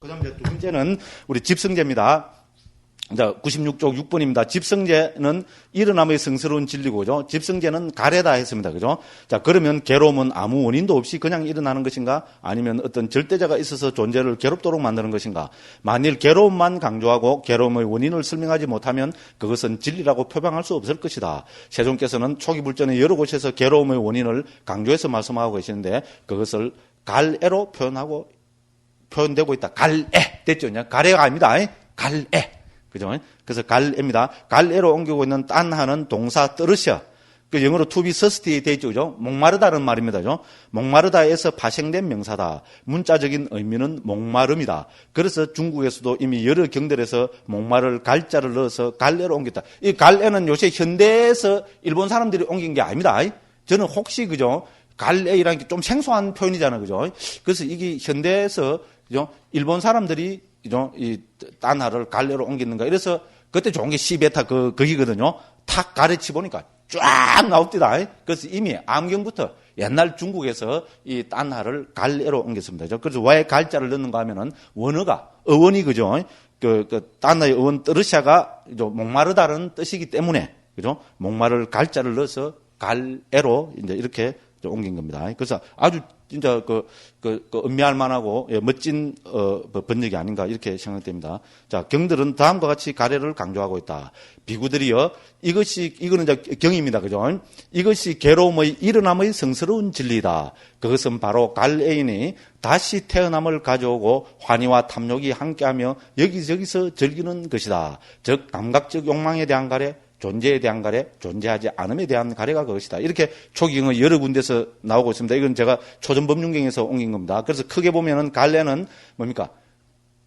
그다음 이제 두 번째는 우리 집성제입니다. 자, 96쪽 6번입니다. 집성제는 일어남의 성스러운 진리고죠. 집성제는 가래다 했습니다. 그죠? 자, 그러면 괴로움은 아무 원인도 없이 그냥 일어나는 것인가? 아니면 어떤 절대자가 있어서 존재를 괴롭도록 만드는 것인가? 만일 괴로움만 강조하고 괴로움의 원인을 설명하지 못하면 그것은 진리라고 표방할 수 없을 것이다. 세종께서는 초기 불전의 여러 곳에서 괴로움의 원인을 강조해서 말씀하고 계시는데 그것을 갈애로 표현되고 있다. 갈애 됐죠? 가래가 아닙니다. 갈애. 그죠? 그래서 갈애입니다. 갈애로 옮기고 있는 딴하는 동사 떨으셔. 그 영어로 to be thirsty 돼 있죠. 그죠? 목마르다는 말입니다. 그죠? 목마르다에서 파생된 명사다. 문자적인 의미는 목마름이다. 그래서 중국에서도 이미 여러 경들에서 목마를 갈자를 넣어서 갈애로 옮겼다. 이 갈애는 요새 현대에서 일본 사람들이 옮긴 게 아닙니다. 저는 혹시 그죠? 갈애이라는 게 좀 생소한 표현이잖아요. 그죠? 그래서 이게 현대에서 그죠? 일본 사람들이 이 딴하를 갈래로 옮기는가. 이래서 그때 좋은 게 시베타 거기거든요. 탁 가르치 보니까 쫙 나옵니다. 그래서 이미 암경부터 옛날 중국에서 이 딴하를 갈래로 옮겼습니다. 그래서 왜 갈자를 넣는가 하면은 원어가 어원이 그죠. 딴하의 어원 뜨르샤가 목마르다는 뜻이기 때문에 그죠. 목마를 갈자를 넣어서 갈애로 이제 이렇게 옮긴 겁니다. 그래서 아주 진짜 음미할 만하고 멋진 번역이 아닌가 이렇게 생각됩니다. 자, 경들은 다음과 같이 가래를 강조하고 있다. 비구들이여 이거는 이제 경입니다. 그죠? 이것이 괴로움의 일어남의 성스러운 진리다. 그것은 바로 갈애인이 다시 태어남을 가져오고 환희와 탐욕이 함께하며 여기저기서 즐기는 것이다. 즉 감각적 욕망에 대한 가래, 존재에 대한 가래, 존재하지 않음에 대한 가래가 그것이다. 이렇게 초기경은 여러 군데서 나오고 있습니다. 이건 제가 초전법륜경에서 옮긴 겁니다. 그래서 크게 보면은 갈래는 뭡니까?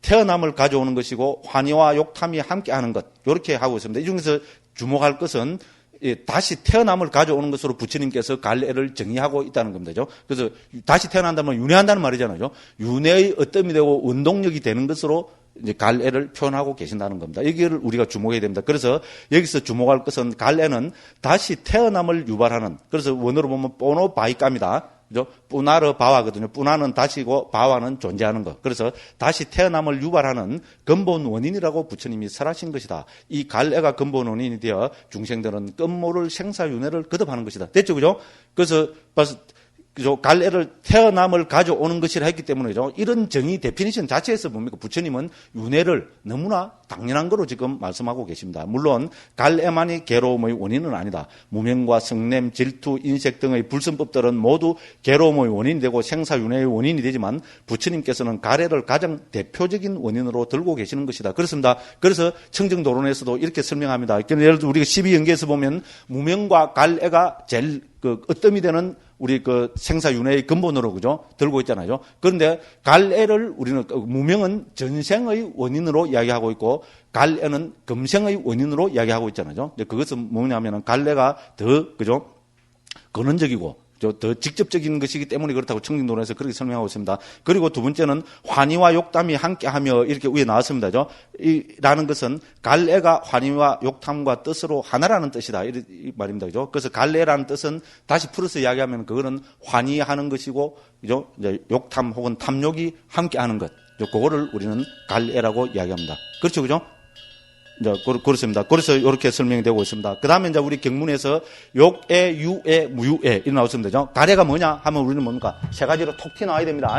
태어남을 가져오는 것이고 환희와 욕탐이 함께하는 것. 이렇게 하고 있습니다. 이 중에서 주목할 것은 다시 태어남을 가져오는 것으로 부처님께서 갈래를 정의하고 있다는 겁니다. 그래서 다시 태어난다면 윤회한다는 말이잖아요. 윤회의 어뜸이 되고 원동력이 되는 것으로 이제 갈애를 표현하고 계신다는 겁니다. 여기를 우리가 주목해야 됩니다. 그래서 여기서 주목할 것은 갈애는 다시 태어남을 유발하는, 그래서 원어로 보면 뽀노 바이까입니다. 그죠? 뿌나르 바와거든요. 뿌나는 다시고 바와는 존재하는 것. 그래서 다시 태어남을 유발하는 근본 원인이라고 부처님이 설하신 것이다. 이 갈애가 근본 원인이 되어 중생들은 끝모를 생사윤회를 거듭하는 것이다. 됐죠? 그죠? 그래서 그죠? 갈애를 태어남을 가져오는 것이라 했기 때문에죠. 이런 정의 데피니션 자체에서 뭡니까? 부처님은 윤회를 너무나 당연한 거로 지금 말씀하고 계십니다. 물론 갈애만이 괴로움의 원인은 아니다. 무명과 성냄, 질투, 인색 등의 불선법들은 모두 괴로움의 원인이 되고 생사윤회의 원인이 되지만 부처님께서는 갈애를 가장 대표적인 원인으로 들고 계시는 것이다. 그렇습니다. 그래서 청정도론에서도 이렇게 설명합니다. 예를 들어 우리가 12연계에서 보면 무명과 갈애가 제일 어뜸이 되는 우리 생사윤회의 근본으로 그죠? 들고 있잖아요. 그런데 갈애를 우리는 무명은 전생의 원인으로 이야기하고 있고 갈애는 금생의 원인으로 이야기하고 있잖아요. 그것은 뭐냐면은 갈애가 더 그죠? 근원적이고 더 직접적인 것이기 때문에 그렇다고 청정도론에서 그렇게 설명하고 있습니다. 그리고 두 번째는 환희와 욕탐이 함께하며 이렇게 위에 나왔습니다. 라는 것은 갈애가 환희와 욕탐과 뜻으로 하나라는 뜻이다. 이 말입니다. 그죠? 그래서 갈애라는 뜻은 다시 풀어서 이야기하면 그거는 환희하는 것이고, 그죠? 이제 욕탐 혹은 탐욕이 함께하는 것. 그거를 우리는 갈애라고 이야기합니다. 그렇죠? 그죠? 이제 그렇습니다. 그래서 이렇게 설명이 되고 있습니다. 그 다음에 이제 우리 경문에서 욕애, 유애, 무유애 이렇게 나왔습니다. 가래가 뭐냐 하면 우리는 뭡니까? 세 가지로 톡 튀어나와야 됩니다.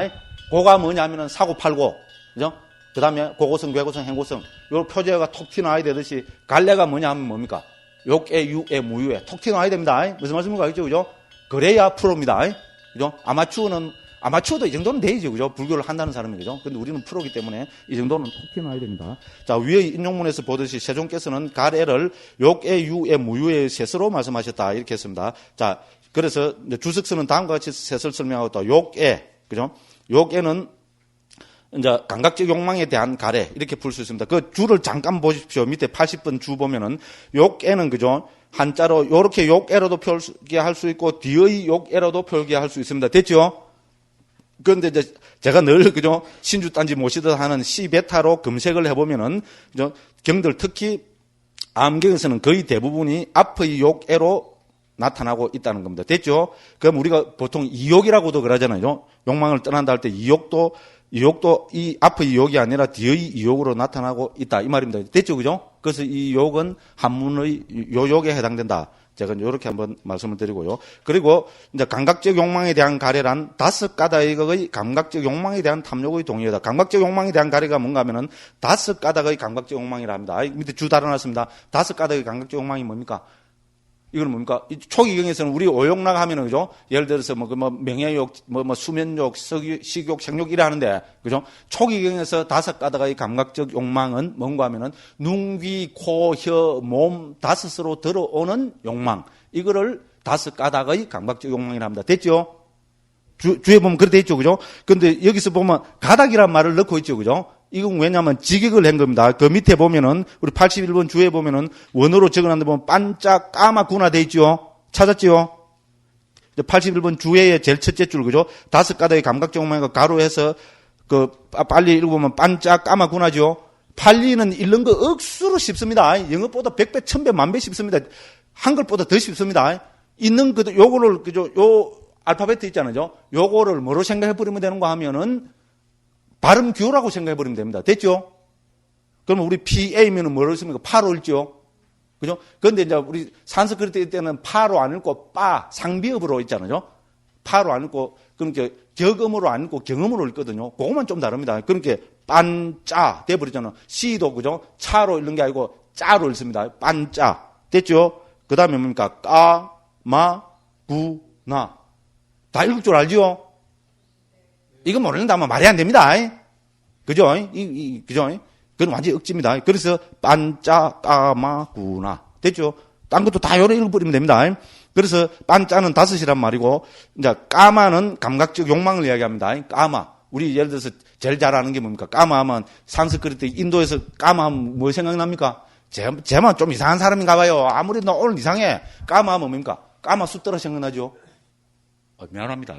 고가 뭐냐 하면은 사고 팔고, 그죠? 그 다음에 고고성, 괴고성, 행고성. 요 표제가 톡 튀어나와야 되듯이 갈래가 뭐냐 하면 뭡니까? 욕애, 유애, 무유애. 톡 튀어나와야 됩니다. 무슨 말씀인가? 그죠? 그래야 프로입니다. 그죠? 아마추어도 이 정도는 되죠. 그죠? 불교를 한다는 사람이 그죠? 근데 우리는 프로기 때문에 이 정도는 톡 튀어나와야 됩니다. 자, 위에 인용문에서 보듯이 세종께서는 갈애를 욕애, 유애, 무유의 셋으로 말씀하셨다. 이렇게 했습니다. 자, 그래서 주석서는 다음과 같이 셋을 설명하고 또 욕애, 그죠? 욕애는 이제 감각적 욕망에 대한 가래 이렇게 풀 수 있습니다. 그 주를 잠깐 보십시오. 밑에 80번 주 보면은 욕애는 그죠? 한자로 요렇게 욕애로도 표기할 수 있고 뒤의 욕애로도 표기할 수 있습니다. 됐죠? 그런데 이제 제가 늘 그죠 신주단지 모시듯 하는 시베타로 검색을 해보면은 그죠 경들 특히 암경에서는 거의 대부분이 앞의 욕애로 나타나고 있다는 겁니다. 됐죠? 그럼 우리가 보통 이욕이라고도 그러잖아요. 욕망을 떠난다 할 때 이욕도 유혹도 이 앞의 유혹이 아니라 뒤의 유혹으로 나타나고 있다. 이 말입니다. 됐죠? 그죠? 그래서 이 유혹은 한문의 요욕에 해당된다. 제가 이렇게 한번 말씀을 드리고요. 그리고 이제 감각적 욕망에 대한 가래란 5가닥의 감각적 욕망에 대한 탐욕의 동의어다. 감각적 욕망에 대한 가래가 뭔가 하면은 5가닥의 감각적 욕망이라 합니다. 밑에 주 달아놨습니다. 5가닥의 감각적 욕망이 뭡니까? 이건 뭡니까? 초기경에서는 우리 오욕락 하면은, 그죠? 예를 들어서 명예욕, 수면욕, 식욕, 생욕 이래 하는데, 그죠? 초기경에서 5가닥의 감각적 욕망은 뭔가 하면은 눈, 귀, 코, 혀, 몸 5으로 들어오는 욕망. 이거를 5가닥의 감각적 욕망이라 합니다. 됐죠? 주에 보면 그렇게 됐죠, 그죠? 근데 여기서 보면 가닥이란 말을 넣고 있죠, 그죠? 이건 왜냐하면 직역을 한 겁니다. 그 밑에 보면은 우리 81번 주에 보면은 원어로 적어놨는데 보면 반짝 까맣구나 돼 있죠. 찾았지요? 81번 주에의 제일 첫째 줄 그죠? 5가닥의 감각적 욕망과 가로해서 그 빨리 읽어보면 반짝 까맣구나죠. 팔리는 읽는 거 억수로 쉽습니다. 영어보다 100배, 1000배, 만배 쉽습니다. 한글보다 더 쉽습니다. 있는 그 요거를 그죠? 요 알파벳 있잖아요. 요거를 뭐로 생각해 버리면 되는가 하면은 발음 규라고 생각해 버리면 됩니다. 됐죠? 그러면 우리 PA면은 뭐를 씁니까? 파로 읽죠? 그죠? 그런데 이제 우리 산스크리트 때는 파로 안 읽고 빠, 상비읍으로 있잖아요? 파로 안 읽고, 그러니까 격음으로 안 읽고 경음으로 읽거든요. 그것만 좀 다릅니다. 그러니까 빤짜 돼버리잖아요. C도 그죠? 차로 읽는 게 아니고 짜로 읽습니다. 빤짜. 됐죠? 그 다음에 뭡니까? 까, 마, 구, 나. 다 읽을 줄 알죠? 이거 모르는다면 말이 안 됩니다. 그죠? 그죠? 그건 완전히 억지입니다. 그래서 반짜 까마구나. 됐죠? 딴 것도 다 요래 읽어버리면 됩니다. 그래서 반짜는 5이란 말이고, 이제 까마는 감각적 욕망을 이야기합니다. 까마. 우리 예를 들어서 제일 잘 아는 게 뭡니까? 까마 하면 산스크리트 인도에서 까마 하면 뭐 생각납니까? 쟤만 좀 이상한 사람인가 봐요. 아무리 너 오늘 이상해. 까마 하면 뭡니까? 까마 숫더라 생각나죠? 미안합니다.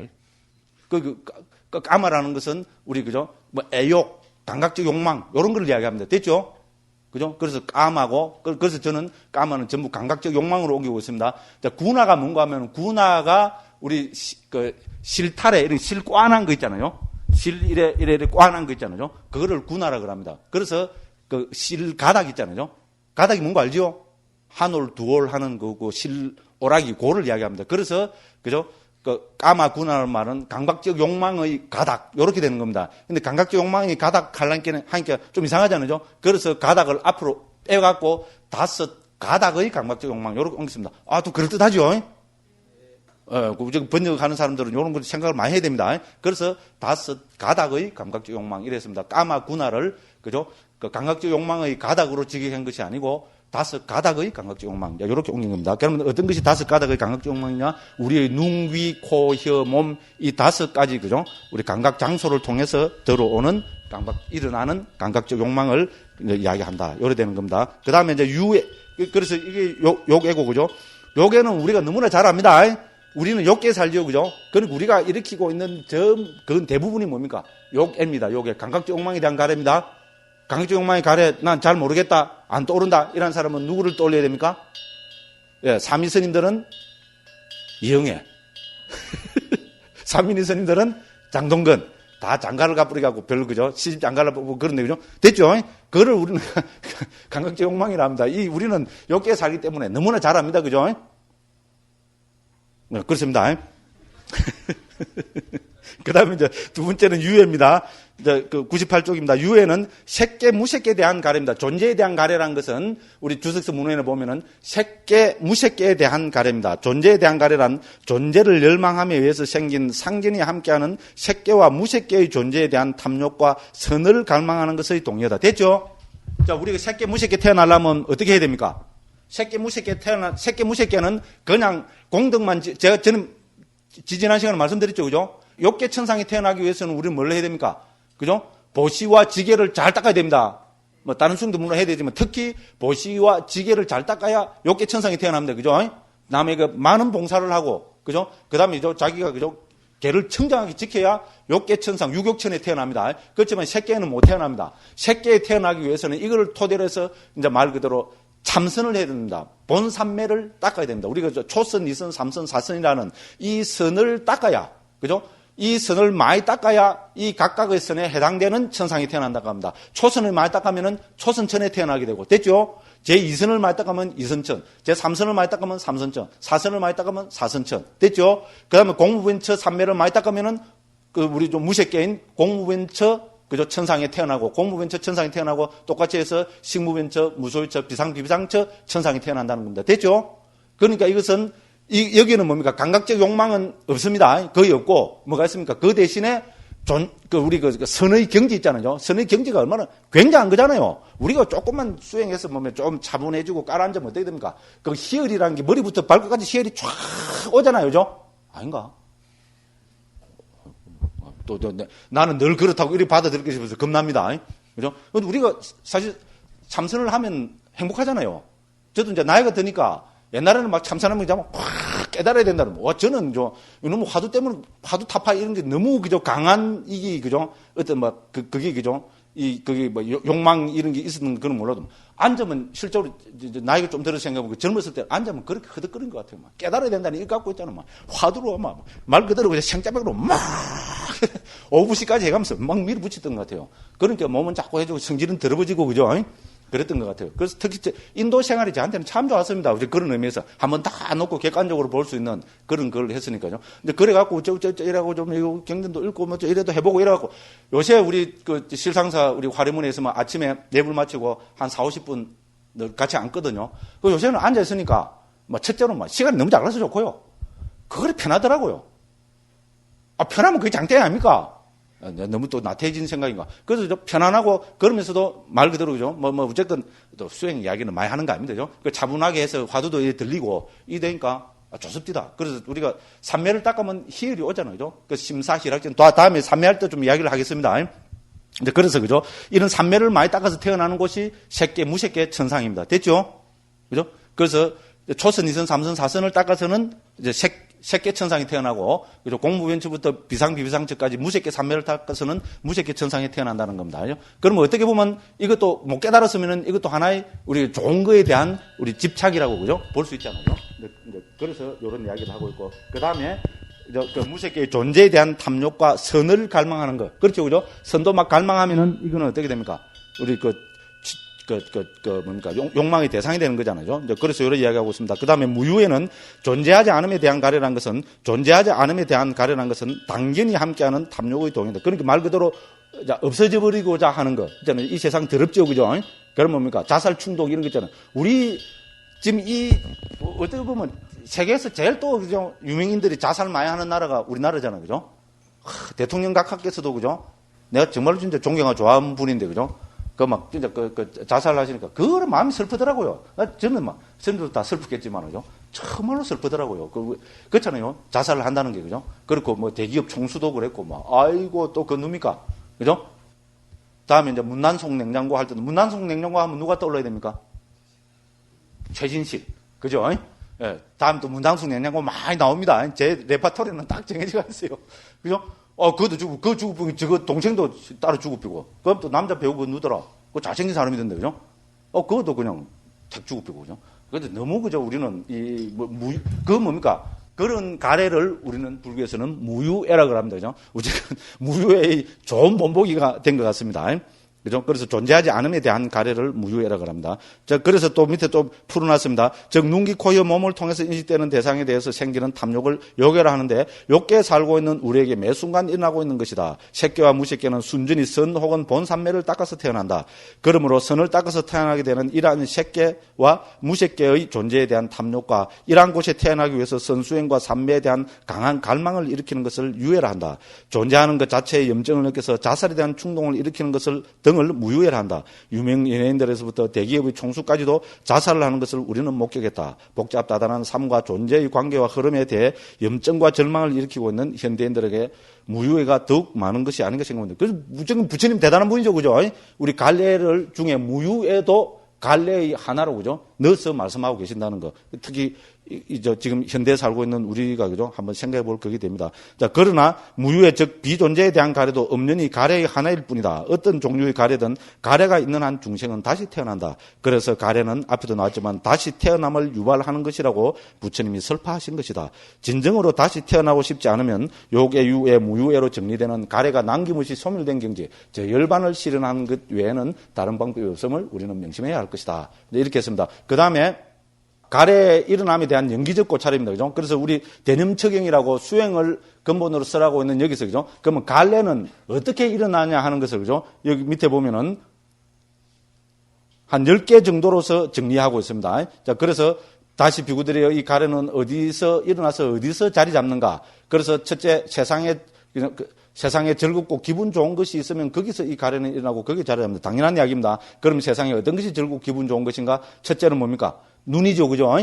까마라는 것은 우리 그죠? 애욕, 감각적 욕망 이런 걸 이야기합니다. 됐죠? 그죠? 그래서 까마고 그래서 저는 까마는 전부 감각적 욕망으로 옮기고 있습니다. 구나가 뭔가 하면 구나가 우리 실타래 이런 실꽈난 거 있잖아요. 이래 꽈난 거 있잖아요. 그거를 구나라 그럽니다. 그래서 그 실가닥 있잖아요. 가닥이 뭔가 알죠? 한올 두올 하는 거고 실오락이 고를 이야기합니다. 그래서 그죠? 그 까마구나라는 말은 감각적 욕망의 가닥 이렇게 되는 겁니다. 근데 감각적 욕망의 가닥 하니까 좀 이상하잖아요. 그래서 가닥을 앞으로 빼갖고 5가닥의 감각적 욕망 이렇게 옮겼습니다. 아, 또 그럴듯하죠? 번역하는 사람들은 이런 걸 생각을 많이 해야 됩니다. 그래서 5가닥의 감각적 욕망 이랬습니다. 까마구나를 그죠? 그 감각적 욕망의 가닥으로 직역한 것이 아니고 5가닥의 감각적 욕망. 이렇게 옮긴 겁니다. 그러면 어떤 것이 5가닥의 감각적 욕망이냐? 우리의 눈, 귀, 코, 혀, 몸, 이 5가지, 그죠? 우리 감각 장소를 통해서 들어오는 일어나는 감각적 욕망을 이야기한다. 이래 되는 겁니다. 그 다음에 이제 그래서 이게 욕애고, 그죠? 욕애는 우리가 너무나 잘 압니다. 우리는 욕에 살죠, 그죠? 그리고 우리가 일으키고 있는 그건 대부분이 뭡니까? 욕애입니다. 욕애. 감각적 욕망에 대한 가래입니다. 감각적 욕망의 가래, 난 잘 모르겠다, 안 떠오른다, 이런 사람은 누구를 떠올려야 됩니까? 예, 삼위 스님들은 이영애. 삼인이 스님들은 장동건. 다 장가를 가버리고 별로, 그죠? 시집 장가를 뽑고 그런데, 그죠? 됐죠? 그거를 우리는 감각적 욕망이라 합니다. 우리는 욕계에 살기 때문에 너무나 잘 압니다. 그죠? 네, 그렇습니다. 그 다음에 이제 두 번째는 유해입니다. 이제 그 98쪽입니다. 유해는 색계, 무색계에 대한 가래입니다. 존재에 대한 가래라는 것은 우리 주석서 문헌에 보면은 색계, 무색계에 대한 가래입니다. 존재에 대한 가래란 존재를 열망함에 의해서 생긴 상견이 함께하는 색계와 무색계의 존재에 대한 탐욕과 선을 갈망하는 것의 동의어다. 됐죠? 자, 우리가 색계, 무색계 태어나려면 어떻게 해야 됩니까? 색계, 무색계는 그냥 공덕만, 저는 지지난 시간에 말씀드렸죠, 그죠? 욕계 천상이 태어나기 위해서는 우리는 뭘 해야 됩니까? 그죠? 보시와 지게를 잘 닦아야 됩니다. 뭐 다른 수행도 물론 해야 되지만 특히 보시와 지게를 잘 닦아야 욕계 천상이 태어납니다. 그죠? 남에게 많은 봉사를 하고, 그죠? 그 다음에 자기가, 그죠? 개를 청정하게 지켜야 욕계 천상, 유격천에 태어납니다. 그렇지만 색계는 못 태어납니다. 색계에 태어나기 위해서는 이걸 토대로 해서 이제 말 그대로 참선을 해야 됩니다. 본삼매를 닦아야 됩니다. 우리가 초선, 이선, 삼선, 사선이라는 이 선을 닦아야, 그죠? 이 선을 많이 닦아야 이 각각의 선에 해당되는 천상이 태어난다고 합니다. 초선을 많이 닦으면 초선천에 태어나게 되고, 됐죠? 제2선을 많이 닦으면 이선천, 제3선을 많이 닦으면 삼선천, 4선을 많이 닦으면 사선천, 됐죠? 그 다음에 공무변처 3매를 많이 닦으면은 우리 좀 무색계인 공무변처 그죠? 천상에 태어나고, 공무변처 천상에 태어나고, 똑같이 해서 식무변처, 무소유처, 비상비비상처 천상에 태어난다는 겁니다. 됐죠? 그러니까 이것은 여기는 뭡니까? 감각적 욕망은 없습니다. 거의 없고, 뭐가 있습니까? 그 대신에 우리 선의 경지 있잖아요. 선의 경지가 얼마나 굉장한 거잖아요. 우리가 조금만 수행해서 보면 좀 차분해지고 깔아앉으면 어떻게 됩니까? 그 희열이라는 게 머리부터 발끝까지 희열이 쫙 오잖아요. 그죠? 아닌가? 나는 늘 그렇다고 이렇게 받아들이고 싶어서 겁납니다. 그죠? 근데 우리가 사실 참선을 하면 행복하잖아요. 저도 이제 나이가 드니까 옛날에는 막 참선하면 그냥 확 깨달아야 된다는 거. 저는 이놈 화두 때문에 화두 타파 이런 게 너무 그죠 강한 이게 그죠 어떤 막 그게 그죠 그게 뭐 욕망 이런 게 있었는 그건 몰라도 앉으면 실제로 나이가 좀 들어서 생각해보면 젊었을 때 앉으면 그렇게 허덕거린 것 같아요. 막 깨달아야 된다는 일 갖고 있잖아. 막 화두로 막 말 그대로 그냥 생짜백으로 막 오부시까지 해가면서 막 밀어붙였던 것 같아요. 그러니까 몸은 자꾸 해주고 성질은 더러워지고 그죠? 그랬던 것 같아요. 그래서 특히 인도 생활이 저한테는 참 좋았습니다. 그런 의미에서 한번 다 놓고 객관적으로 볼 수 있는 그런 걸 했으니까요. 근데 그래갖고 이라고 좀 경전도 읽고 뭐 이래도 해보고 이래갖고 요새 우리 그 실상사 우리 화려문에 있으면 아침에 내불 마치고 한 40, 50분 같이 앉거든요. 그 요새는 앉아 있으니까 뭐 첫째로 막 시간이 너무 작아서 좋고요. 그거리 편하더라고요. 편하면 그게 장땡이 아닙니까? 너무 또 나태해진 생각인가. 그래서 좀 편안하고, 그러면서도 말 그대로, 그죠? 어쨌든 또 수행 이야기는 많이 하는 거 아닙니다. 그죠? 그 차분하게 해서 화두도 들리고, 이 되니까 좋습니다. 그래서 우리가 삼매를 닦으면 희열이 오잖아요. 그죠? 그 심사희락전, 다음에 삼매할 때 좀 이야기를 하겠습니다. 이제 그래서, 그죠? 이런 삼매를 많이 닦아서 태어나는 곳이 색계, 무색계 천상입니다. 됐죠? 그죠? 그래서 초선, 이선, 삼선, 사선을 닦아서는 이제 색계 천상이 태어나고, 그죠? 공무변처부터 비상비비상처까지 무색계 삼매를 닦아서는 무색계 천상에 태어난다는 겁니다. 그러면 어떻게 보면 이것도 못 깨달았으면 이것도 하나의 우리 좋은 거에 대한 우리 집착이라고, 그죠? 볼 수 있잖아요. 그래서 이런 이야기를 하고 있고, 그 다음에 그 무색계의 존재에 대한 탐욕과 선을 갈망하는 것. 그렇죠, 그죠? 선도 막 갈망하면은 이거는 어떻게 됩니까? 우리 뭡니까? 욕망의 대상이 되는 거잖아요. 이제 그래서 이런 이야기하고 있습니다. 그 다음에 무유에는 존재하지 않음에 대한 가려란 것은, 존재하지 않음에 대한 가려란 것은 당연히 함께하는 탐욕의 동이다. 그러니까 말 그대로 없어져 버리고자 하는 거. 있잖아요. 이 세상 더럽죠, 그죠? 그럼 뭡니까? 자살 충동 이런 거 있잖아요. 우리 지금 어떻게 보면 세계에서 제일 또, 그죠? 유명인들이 자살 많이 하는 나라가 우리나라잖아요, 그죠? 대통령 각하께서도, 그죠? 내가 정말로 진짜 존경하고 좋아하는 분인데, 그죠? 진짜 자살하시니까, 그거는 마음이 슬프더라고요. 저는 선생님도 다 슬프겠지만, 그죠? 정말로 슬프더라고요. 그렇잖아요. 자살을 한다는 게, 그죠? 그렇고, 대기업 총수도 그랬고, 아이고, 또 뭡니까? 그죠? 다음에 이제 문난송 냉장고 할 때도, 문난송 냉장고 하면 누가 떠올라야 됩니까? 최진실. 그죠? 예. 다음 또 문난송 냉장고 많이 나옵니다. 제 레파토리는 딱 정해져 있어요. 그죠? 그것도 죽고, 그거 죽고, 저거 동생도 따로 죽고, 그럼 또 남자 배우고 누더라. 그거 잘생긴 사람이던데, 그죠? 그것도 그냥 탁 죽고, 그죠? 근데 너무, 그죠? 우리는, 그거 뭡니까? 그런 가래를 우리는 불교에서는 무유애라고 합니다, 그죠? 어쨌든, 무유의 좋은 본보기가 된 것 같습니다. 그죠? 그래서 존재하지 않음에 대한 가래를 무유애라고 합니다. 자, 그래서 또 밑에 또 풀어놨습니다. 즉, 눈기, 코, 혀, 몸을 통해서 인식되는 대상에 대해서 생기는 탐욕을 요괴라 하는데, 욕계에 살고 있는 우리에게 매 순간 일어나고 있는 것이다. 색계와 무색계는 순전히 선 혹은 본삼매를 닦아서 태어난다. 그러므로 선을 닦아서 태어나게 되는 이러한 색계와 무색계의 존재에 대한 탐욕과 이러한 곳에 태어나기 위해서 선수행과 삼매에 대한 강한 갈망을 일으키는 것을 유예라 한다. 존재하는 것 자체의 염증을 느껴서 자살에 대한 충동을 일으키는 것을 등을 무유예를 한다. 유명 연예인들에서부터 대기업의 총수까지도 자살을 하는 것을 우리는 목격했다. 복잡다단한 삶과 존재의 관계와 흐름에 대해 염증과 절망을 일으키고 있는 현대인들에게 무유예가 더욱 많은 것이 아닌가 생각합니다. 그래서 지금 부처님 대단한 분이죠, 그죠? 우리 갈래를 중에 무유예도 갈래의 하나로, 그죠? 넣어서 말씀하고 계신다는 거. 특히 지금 현대에 살고 있는 우리가 그죠? 한번 생각해 볼 거게 됩니다. 자, 그러나 무유의 즉 비존재에 대한 가래도 엄연히 가래의 하나일 뿐이다. 어떤 종류의 가래든 가래가 있는 한 중생은 다시 태어난다. 그래서 가래는 앞에도 나왔지만 다시 태어남을 유발하는 것이라고 부처님이 설파하신 것이다. 진정으로 다시 태어나고 싶지 않으면 요계 유에 무유에로 정리되는 가래가 남김없이 소멸된 경지, 저 열반을 실현하는 것 외에는 다른 방법이 없음을 우리는 명심해야 할 것이다. 이렇게 했습니다. 그 다음에 가래의 일어남에 대한 연기적 고찰입니다. 그죠? 그래서 우리 대념처경이라고 수행을 근본으로 쓰라고 있는 여기서, 그죠? 그러면 가래는 어떻게 일어나냐 하는 것을, 그죠? 여기 밑에 보면은 한 10개 정도로서 정리하고 있습니다. 자, 그래서 다시 비구들이여 이 가래는 어디서 일어나서 어디서 자리 잡는가? 그래서 첫째, 세상에 즐겁고 기분 좋은 것이 있으면 거기서 이 가래는 일어나고 거기에 자리 잡는다. 당연한 이야기입니다. 그럼 세상에 어떤 것이 즐겁고 기분 좋은 것인가? 첫째는 뭡니까? 눈이죠, 그죠?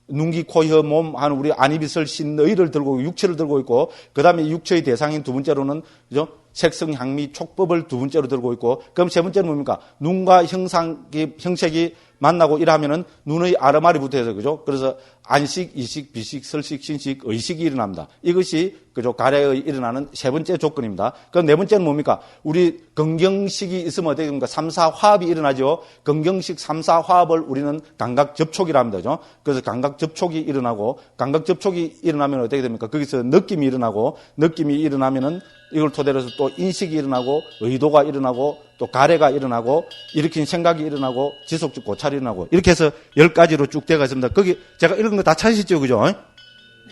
눈, 귀, 코, 혀, 몸 하는 우리 안이비설 신의를 들고 육체를 들고 있고, 그 다음에 육체의 대상인 두 번째로는, 그죠? 색성, 향미, 촉법을 두 번째로 들고 있고, 그럼 세 번째는 뭡니까? 눈과 형색이 만나고 이러면은 눈의 아르마리 붙어서, 그죠? 그래서 안식, 이식, 비식, 설식, 신식, 의식이 일어납니다. 이것이, 그죠? 가래의 일어나는 세 번째 조건입니다. 그럼 네 번째는 뭡니까? 우리 건경식이 있으면 어떻게 됩니까? 3, 4 화합이 일어나죠? 건경식 3, 4 화합을 우리는 감각 접촉이라 합니다. 그죠? 그래서 감각 접촉이 일어나고, 감각 접촉이 일어나면 어떻게 됩니까? 거기서 느낌이 일어나고, 느낌이 일어나면은 이걸 토대로 해서 또 인식이 일어나고, 의도가 일어나고, 또 가래가 일어나고, 일으킨 생각이 일어나고, 지속적 고찰이 일어나고, 이렇게 해서 10가지로 쭉 되어 있습니다. 거기 제가 읽은 거 다 찾으시죠? 그죠?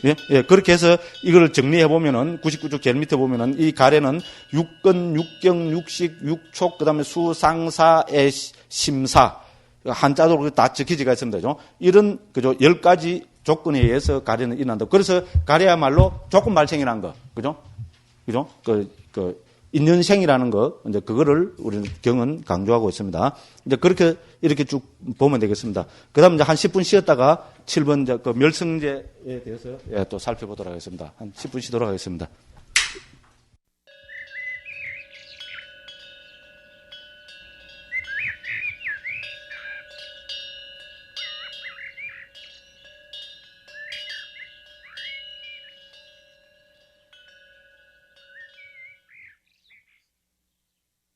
예, 그렇게 해서 이걸 정리해보면은, 99쪽 제일 밑에 보면은, 이 가래는 육근, 육경, 육식, 육촉, 그 다음에 수, 상, 사, 애, 심사, 한자도로 다 적혀지가 있습니다. 그죠? 이런, 그죠? 10가지 조건에 의해서 가래는 일어난다. 그래서 가래야말로 조건 발생이라는 거. 그죠? 그죠? 인연생이라는 거, 이제 그거를 우리는 경은 강조하고 있습니다. 이제 그렇게, 이렇게 쭉 보면 되겠습니다. 그 다음 이제 한 10분 쉬었다가 7번 그 멸성제에 대해서 또 살펴보도록 하겠습니다. 한 10분 쉬도록 하겠습니다.